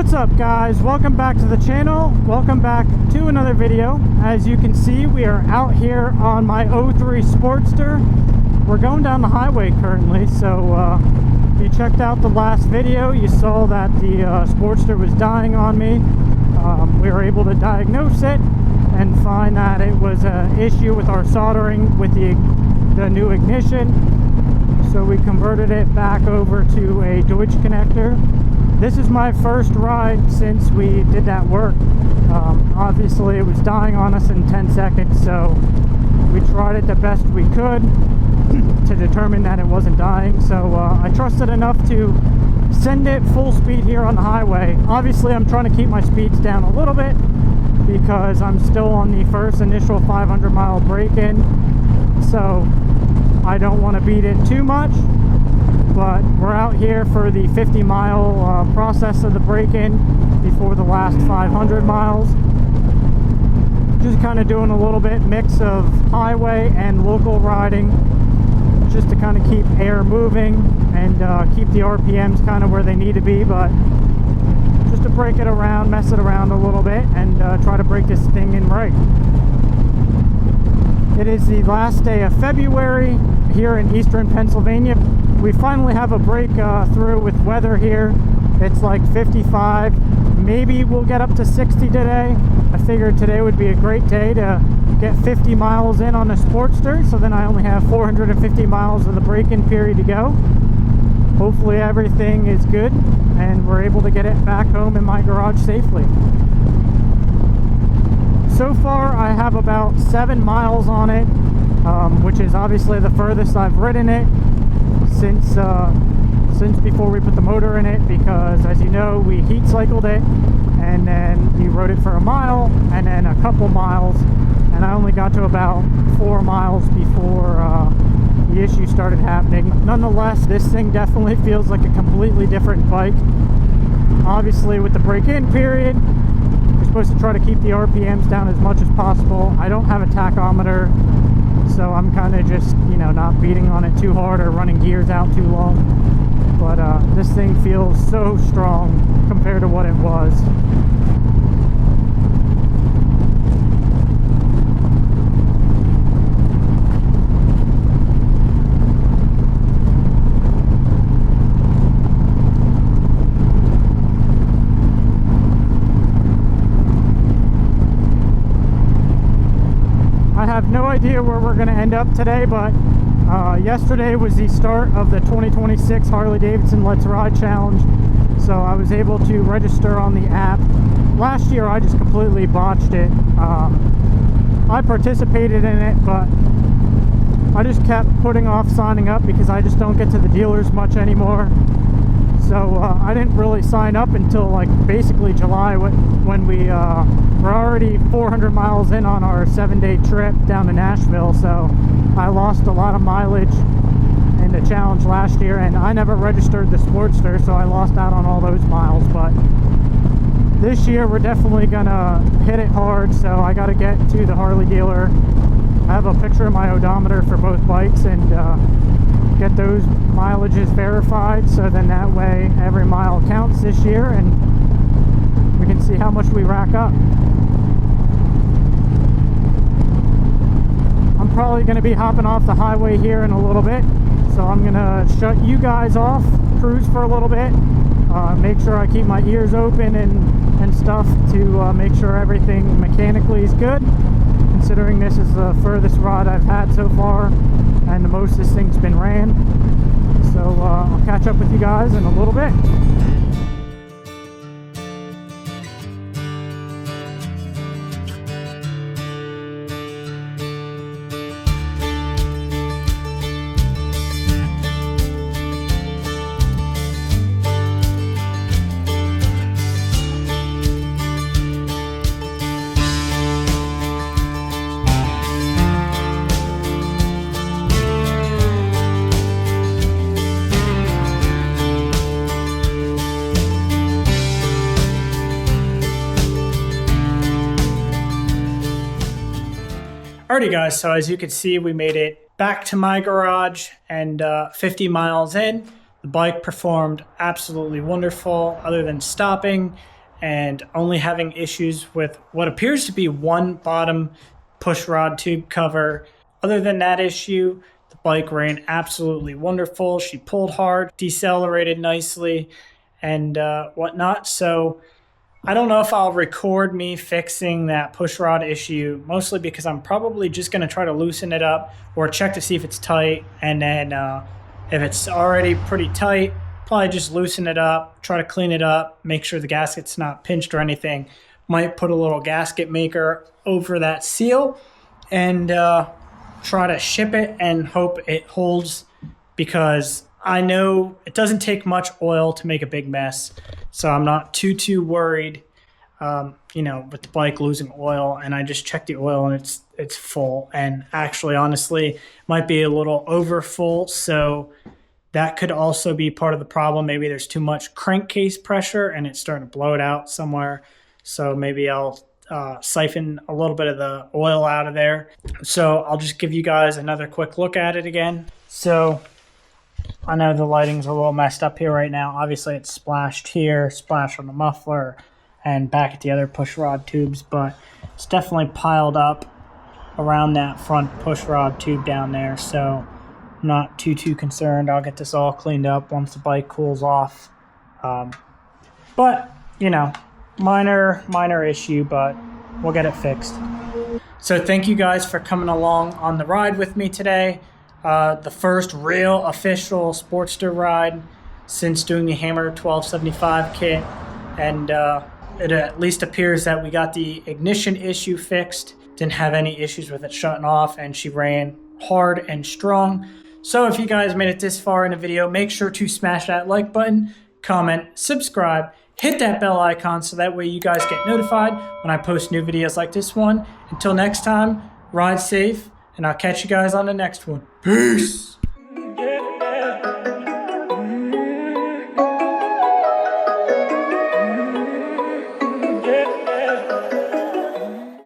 What's up, guys? Welcome back to the channel. Welcome back to another video. As you can see, we are out here on my '03 Sportster. We're going down the highway currently, so if you checked out the last video, you saw that the Sportster was dying on me. We were able to diagnose it and find that it was an issue with our soldering with the new ignition. So we converted it back over to a Deutsch connector. This is my first ride since we did that work. Obviously it was dying on us in 10 seconds, so we tried it the best we could to determine that it wasn't dying. So I trusted enough to send it full speed here on the highway. Obviously I'm trying to keep my speeds down a little bit because I'm still on the first initial 500-mile break-in, so I don't want to beat it too much. But we're out here for the 50-mile process of the break-in before the last 500 miles. Just kind of doing a little bit mix of highway and local riding, just to kind of keep air moving and keep the RPMs kind of where they need to be, but just to break it around, mess it around a little bit, and try to break this thing in right. It is the last day of February here in eastern Pennsylvania. We finally have a break through with weather here. It's like 55, maybe we'll get up to 60 today. I figured today would be a great day to get 50 miles in on the Sportster, so then I only have 450 miles of the break-in period to go. Hopefully everything is good and we're able to get it back home in my garage safely. So far I have about 7 miles on it, which is obviously the furthest I've ridden it since before we put the motor in it, because as you know, we heat cycled it and then we rode it for a mile and then a couple miles, and I only got to about 4 miles before the issue started happening. Nonetheless, this thing definitely feels like a completely different bike. Obviously with the break-in period, we're supposed to try to keep the RPMs down as much as possible. I don't have a tachometer, so I'm kind of just, you know, not beating on it too hard or running gears out too long. But this thing feels so strong compared to what it was. I have no idea where we're going to end up today, but yesterday was the start of the 2026 Harley-Davidson Let's Ride Challenge, so I was able to register on the app. Last year I just completely botched it. I participated in it, but I just kept putting off signing up because I just don't get to the dealers much anymore. So I didn't really sign up until like basically July, when we were already 400 miles in on our 7-day trip down to Nashville. So I lost a lot of mileage in the challenge last year, and I never registered the Sportster, so I lost out on all those miles. But this year we're definitely gonna hit it hard, so I got to get to the Harley dealer. I have a picture of my odometer for both bikes and get those mileages verified, so then that way every mile counts this year and we can see how much we rack up. I'm probably going to be hopping off the highway here in a little bit, so I'm going to shut you guys off, cruise for a little bit, make sure I keep my ears open and stuff to make sure everything mechanically is good, considering this is the furthest ride I've had so far and the most this thing's been ran. So I'll catch up with you guys in a little bit. Alrighty guys, so as you can see, we made it back to my garage and 50 miles in. The bike performed absolutely wonderful other than stopping and only having issues with what appears to be one bottom push rod tube cover. Other than that issue, the bike ran absolutely wonderful. She pulled hard, decelerated nicely, and whatnot. So I don't know if I'll record me fixing that push rod issue, mostly because I'm probably just going to try to loosen it up or check to see if it's tight. And then if it's already pretty tight, probably just loosen it up, try to clean it up, make sure the gasket's not pinched or anything. Might put a little gasket maker over that seal and try to ship it and hope it holds, because I know it doesn't take much oil to make a big mess. So I'm not too worried, with the bike losing oil. And I just checked the oil and it's full. And actually, honestly, might be a little over full. So that could also be part of the problem. Maybe there's too much crankcase pressure and it's starting to blow it out somewhere. So maybe I'll siphon a little bit of the oil out of there. So I'll just give you guys another quick look at it again. So I know the lighting's a little messed up here right now. Obviously it's splashed here, splashed on the muffler, and back at the other push rod tubes, but it's definitely piled up around that front push rod tube down there. So I'm not too concerned. I'll get this all cleaned up once the bike cools off. But, minor issue, but we'll get it fixed. So thank you guys for coming along on the ride with me today. The first real official Sportster ride since doing the Hammer 1275 kit. And it at least appears that we got the ignition issue fixed. Didn't have any issues with it shutting off, and she ran hard and strong. So if you guys made it this far in the video, make sure to smash that like button, comment, subscribe, hit that bell icon so that way you guys get notified when I post new videos like this one. Until next time, ride safe, and I'll catch you guys on the next one. Peace!